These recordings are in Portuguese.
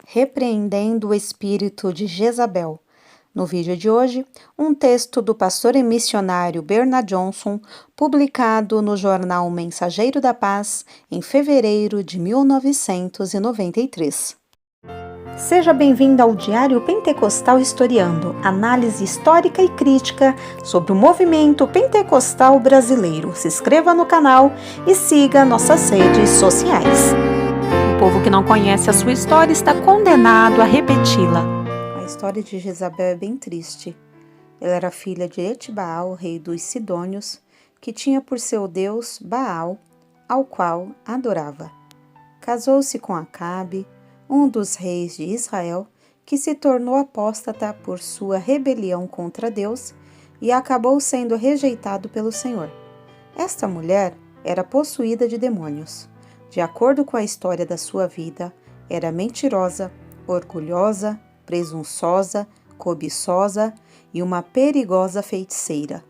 Repreendendo o espírito de Jezabel. No vídeo de hoje, um texto do pastor e missionário Bernard Johnson, publicado no jornal Mensageiro da Paz, em fevereiro de 1993. Seja bem-vindo ao Diário Pentecostal Historiando, análise histórica e crítica sobre o movimento pentecostal brasileiro. Se inscreva no canal e siga nossas redes sociais. O povo que não conhece a sua história está condenado a repeti-la. A história de Jezabel é bem triste. Ela era filha de Etibaal, rei dos Sidônios, que tinha por seu deus Baal, ao qual adorava. Casou-se com Acabe, um dos reis de Israel, que se tornou apóstata por sua rebelião contra Deus e acabou sendo rejeitado pelo Senhor. Esta mulher era possuída de demônios. De acordo com a história da sua vida, era mentirosa, orgulhosa, presunçosa, cobiçosa e uma perigosa feiticeira.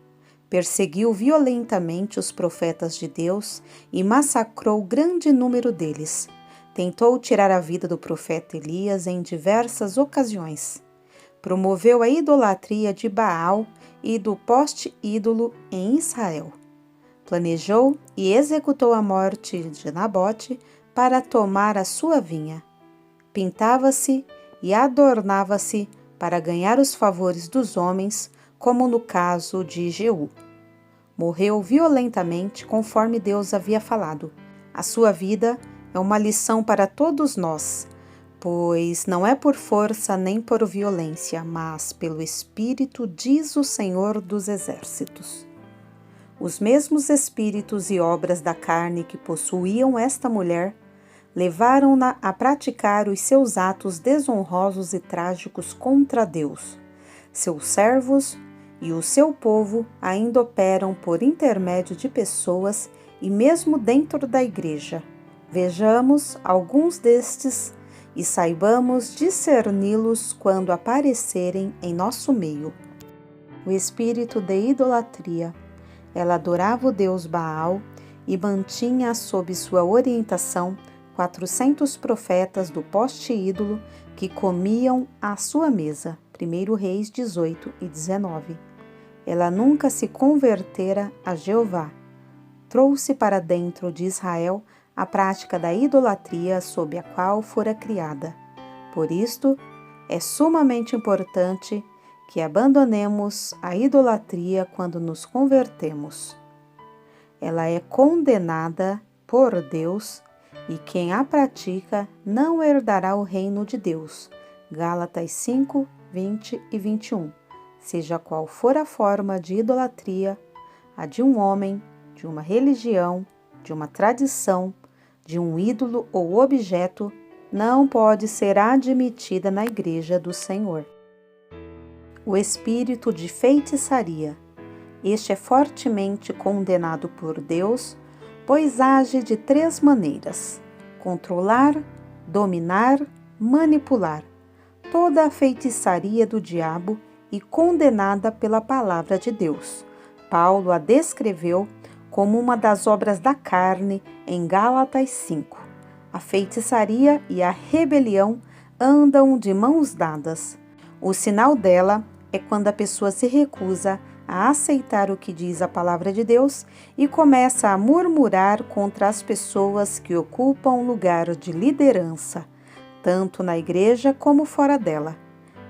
Perseguiu violentamente os profetas de Deus e massacrou grande número deles. Tentou tirar a vida do profeta Elias em diversas ocasiões. Promoveu a idolatria de Baal e do poste-ídolo em Israel. Planejou e executou a morte de Nabote para tomar a sua vinha. Pintava-se e adornava-se para ganhar os favores dos homens, como no caso de Jeú. Morreu violentamente conforme Deus havia falado. A sua vida é uma lição para todos nós, pois não é por força nem por violência, mas pelo Espírito, diz o Senhor dos Exércitos. Os mesmos espíritos e obras da carne que possuíam esta mulher levaram-na a praticar os seus atos desonrosos e trágicos contra Deus. Seus servos e o seu povo ainda operam por intermédio de pessoas e mesmo dentro da igreja. Vejamos alguns destes e saibamos discerni-los quando aparecerem em nosso meio. O espírito de idolatria. Ela adorava o deus Baal e mantinha sob sua orientação 400 profetas do poste-ídolo que comiam à sua mesa. 1 Reis 18 e 19. Ela nunca se convertera a Jeová. Trouxe para dentro de Israel a prática da idolatria sob a qual fora criada. Por isto, é sumamente importante que abandonemos a idolatria quando nos convertemos. Ela é condenada por Deus e quem a pratica não herdará o reino de Deus. Gálatas 5, 20 e 21. Seja qual for a forma de idolatria, a de um homem, de uma religião, de uma tradição, de um ídolo ou objeto, não pode ser admitida na igreja do Senhor. O espírito de feitiçaria. Este é fortemente condenado por Deus, pois age de 3 maneiras: controlar, dominar, manipular. Toda a feitiçaria do diabo e condenada pela palavra de Deus. Paulo a descreveu como uma das obras da carne em Gálatas 5. A feitiçaria e a rebelião andam de mãos dadas. O sinal dela é quando a pessoa se recusa a aceitar o que diz a palavra de Deus e começa a murmurar contra as pessoas que ocupam lugar de liderança, tanto na igreja como fora dela.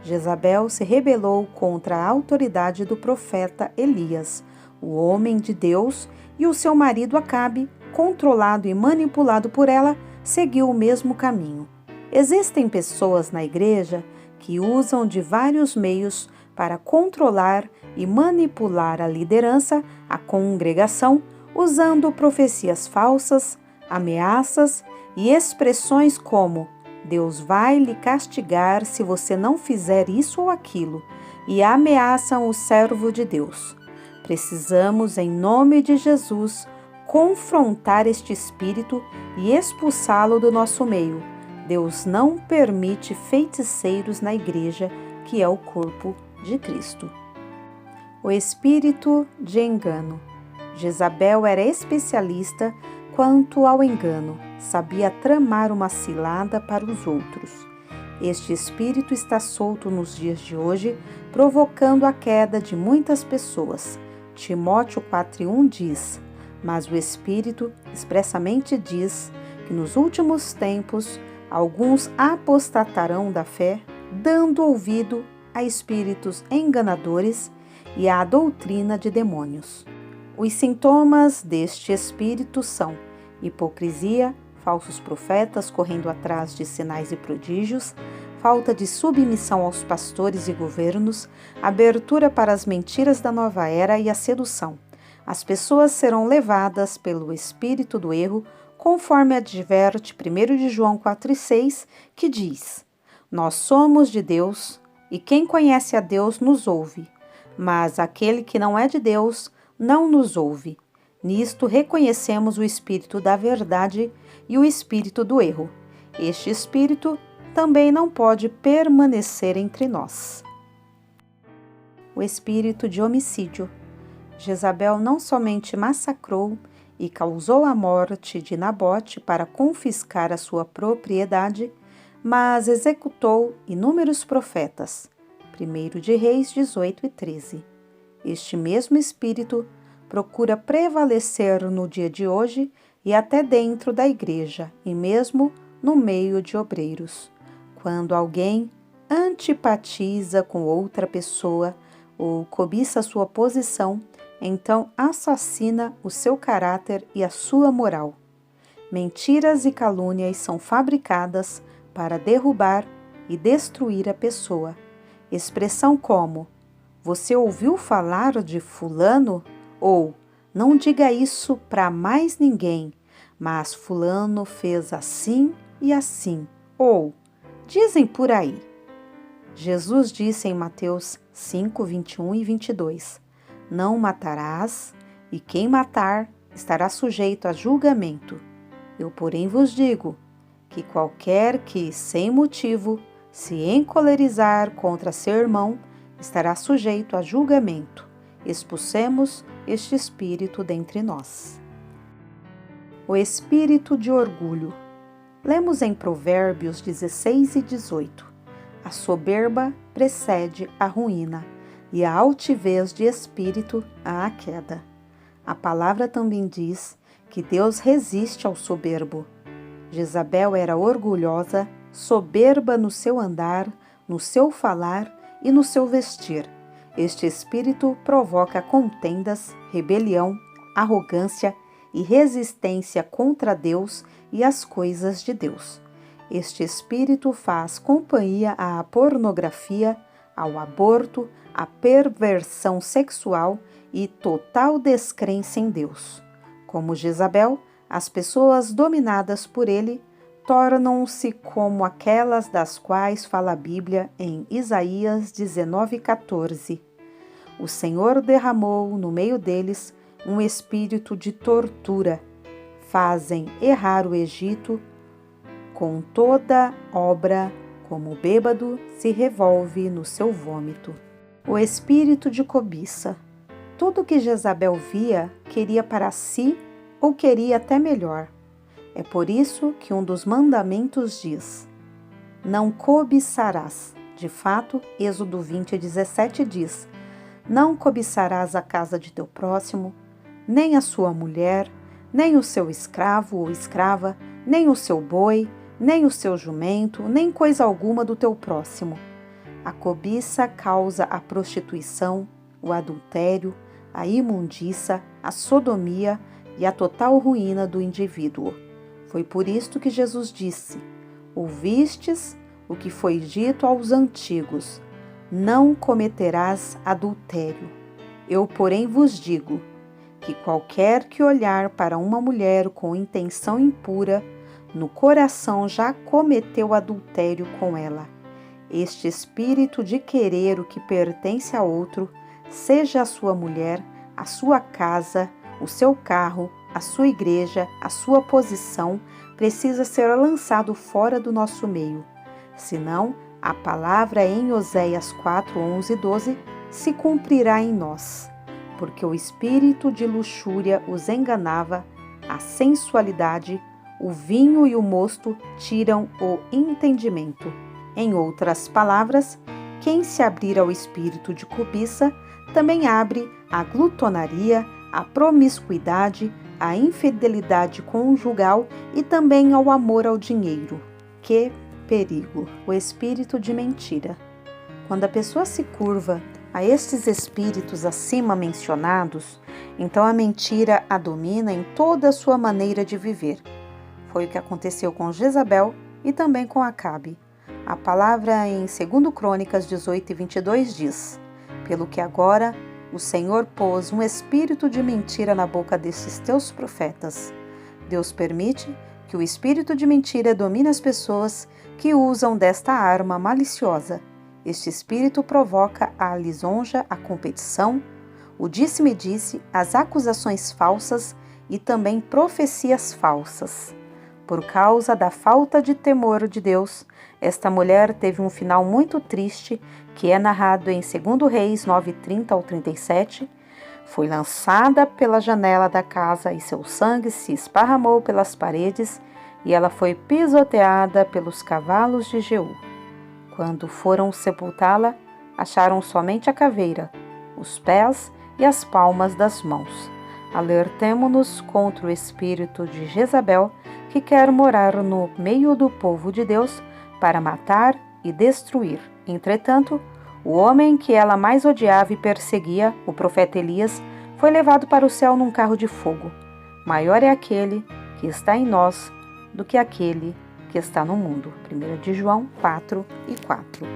Jezabel se rebelou contra a autoridade do profeta Elias, o homem de Deus, e o seu marido Acabe, controlado e manipulado por ela, seguiu o mesmo caminho. Existem pessoas na igreja que usam de vários meios para controlar e manipular a liderança, a congregação, usando profecias falsas, ameaças e expressões como Deus vai lhe castigar se você não fizer isso ou aquilo, e ameaçam o servo de Deus. Precisamos, em nome de Jesus, confrontar este espírito e expulsá-lo do nosso meio. Deus não permite feiticeiros na igreja, que é o corpo de Cristo. O espírito de engano. Jezabel era especialista quanto ao engano, sabia tramar uma cilada para os outros. Este espírito está solto nos dias de hoje, provocando a queda de muitas pessoas. Timóteo 4:1 diz: mas o Espírito expressamente diz que nos últimos tempos alguns apostatarão da fé, dando ouvido a espíritos enganadores e à doutrina de demônios. Os sintomas deste espírito são hipocrisia, falsos profetas correndo atrás de sinais e prodígios, falta de submissão aos pastores e governos, abertura para as mentiras da nova era e a sedução. As pessoas serão levadas pelo espírito do erro, conforme adverte 1 de João 4,6, que diz: nós somos de Deus, e quem conhece a Deus nos ouve, mas aquele que não é de Deus não nos ouve. Nisto reconhecemos o espírito da verdade e o espírito do erro. Este espírito também não pode permanecer entre nós. O espírito de homicídio. Jezabel não somente massacrou e causou a morte de Nabote para confiscar a sua propriedade, mas executou inúmeros profetas. 1 de Reis 18:13. Este mesmo espírito procura prevalecer no dia de hoje e até dentro da igreja e mesmo no meio de obreiros. Quando alguém antipatiza com outra pessoa ou cobiça sua posição, então assassina o seu caráter e a sua moral. Mentiras e calúnias são fabricadas para derrubar e destruir a pessoa. Expressão como: você ouviu falar de fulano? Ou não diga isso para mais ninguém, mas fulano fez assim e assim. Ou dizem por aí. Jesus disse em Mateus 5:21 e 22: não matarás, e quem matar estará sujeito a julgamento. Eu, porém, vos digo que qualquer que, sem motivo, se encolerizar contra seu irmão, estará sujeito a julgamento. Expulsemos este espírito dentre nós. O espírito de orgulho. Lemos em Provérbios 16 e 18: a soberba precede a ruína, e a altivez de espírito à queda. A palavra também diz que Deus resiste ao soberbo. Jezabel era orgulhosa, soberba no seu andar, no seu falar e no seu vestir. Este espírito provoca contendas, rebelião, arrogância e resistência contra Deus e as coisas de Deus. Este espírito faz companhia à pornografia, ao aborto, à perversão sexual e total descrença em Deus. Como Jezabel, as pessoas dominadas por ele tornam-se como aquelas das quais fala a Bíblia em Isaías 19:14. O Senhor derramou no meio deles um espírito de tortura. Fazem errar o Egito com toda obra, como o bêbado se revolve no seu vômito. O espírito de cobiça. Tudo que Jezabel via, queria para si ou queria até melhor. É por isso que um dos mandamentos diz: não cobiçarás. De fato, Êxodo 20:17 diz: não cobiçarás a casa de teu próximo, nem a sua mulher, nem o seu escravo ou escrava, nem o seu boi, nem o seu jumento, nem coisa alguma do teu próximo. A cobiça causa a prostituição, o adultério, a imundícia, a sodomia e a total ruína do indivíduo. Foi por isto que Jesus disse: ouvistes o que foi dito aos antigos: não cometerás adultério. Eu, porém, vos digo que qualquer que olhar para uma mulher com intenção impura, no coração já cometeu adultério com ela. Este espírito de querer o que pertence a outro, seja a sua mulher, a sua casa, o seu carro, a sua igreja, a sua posição, precisa ser lançado fora do nosso meio. Senão, a palavra em Oséias 4:11 e 12 se cumprirá em nós. Porque o espírito de luxúria os enganava, a sensualidade, o vinho e o mosto tiram o entendimento. Em outras palavras, quem se abrir ao espírito de cobiça também abre à glutonaria, à promiscuidade, à infidelidade conjugal e também ao amor ao dinheiro. Que perigo! O espírito de mentira. Quando a pessoa se curva a estes espíritos acima mencionados, então a mentira a domina em toda a sua maneira de viver. Foi o que aconteceu com Jezabel e também com Acabe. A palavra em 2 Crônicas 18:22 diz: pelo que agora o Senhor pôs um espírito de mentira na boca destes teus profetas. Deus permite que o espírito de mentira domine as pessoas que usam desta arma maliciosa. Este espírito provoca a lisonja, a competição, o disse-me-disse, as acusações falsas e também profecias falsas. Por causa da falta de temor de Deus, esta mulher teve um final muito triste, que é narrado em 2 Reis 9:30 ao 37. Foi lançada pela janela da casa e seu sangue se esparramou pelas paredes e ela foi pisoteada pelos cavalos de Jeú. Quando foram sepultá-la, acharam somente a caveira, os pés e as palmas das mãos. Alertemo-nos contra o espírito de Jezabel, que quer morar no meio do povo de Deus para matar e destruir. Entretanto, o homem que ela mais odiava e perseguia, o profeta Elias, foi levado para o céu num carro de fogo. Maior é aquele que está em nós do que aquele que está no mundo. 1 de João 4:4.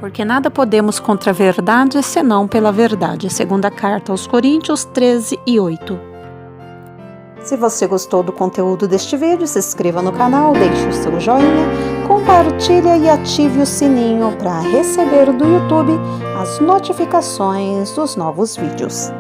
Porque nada podemos contra a verdade, senão pela verdade. Segunda carta aos Coríntios 13:8. Se você gostou do conteúdo deste vídeo, se inscreva no canal, deixe o seu joinha, compartilhe e ative o sininho para receber do YouTube as notificações dos novos vídeos.